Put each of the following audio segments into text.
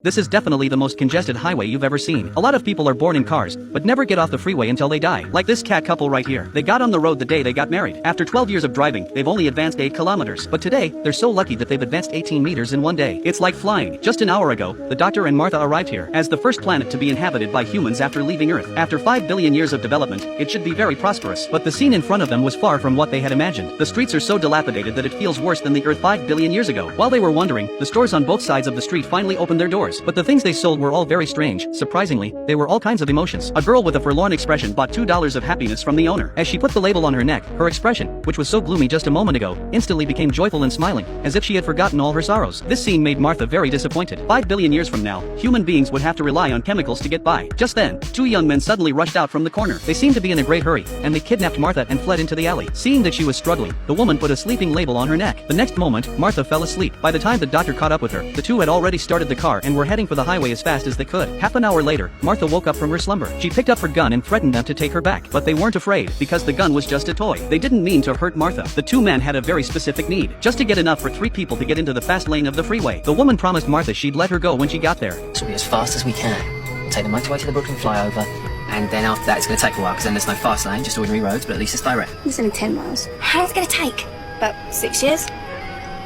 This is definitely the most congested highway you've ever seen. A lot of people are born in cars, but never get off the freeway until they die. Like this cat couple right here. They got on the road the day they got married. After 12 years of driving, they've only advanced 8 kilometers. But today, they're so lucky that they've advanced 18 meters in one day. It's like flying. Just an hour ago, the Doctor and Martha arrived here as the first planet to be inhabited by humans after leaving Earth. After 5 billion years of development, it should be very prosperous. But the scene in front of them was far from what they had imagined. The streets are so dilapidated that it feels worse than the Earth 5 billion years ago. While they were wondering, the stores on both sides of the street finally opened their doors. But the things they sold were all very strange. Surprisingly, they were all kinds of emotions. A girl with a forlorn expression bought $2 of happiness from the owner. As she put the label on her neck, her expression, which was so gloomy just a moment ago, instantly became joyful and smiling, as if she had forgotten all her sorrows. This scene made Martha very disappointed. 5 billion years from now, human beings would have to rely on chemicals to get by. Just then, 2 young men suddenly rushed out from the corner. They seemed to be in a great hurry, and they kidnapped Martha and fled into the alley. Seeing that she was struggling, the woman put a sleeping label on her neck. The next moment, Martha fell asleep. By the time the doctor caught up with her, the two had already started the car and were heading for the highway as fast as they could. Half an hour later, Martha woke up from her slumber. She picked up her gun and threatened them to take her back. But they weren't afraid, because the gun was just a toy. They didn't mean to hurt Martha. The two men had a very specific need, just to get enough for 3 people to get into the fast lane of the freeway. The woman promised Martha she'd let her go when she got there. So we'll be as fast as we can. We'll take the motorway to the Brooklyn flyover, and then after that it's going to take a while, because then there's no fast lane, just ordinary roads, but at least it's direct. It's only 10 miles. How long is it going to take? About 6 years?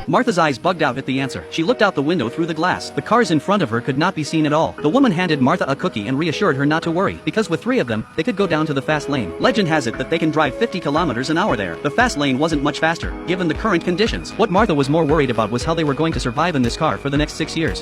Martha's eyes bugged out at the answer. She looked out the window through the glass. The cars in front of her could not be seen at all. The woman handed Martha a cookie and reassured her not to worry, because with 3 of them, they could go down to the fast lane. Legend has it that they can drive 50 kilometers an hour there. The fast lane wasn't much faster, given the current conditions. What Martha was more worried about was how they were going to survive in this car for the next 6 years.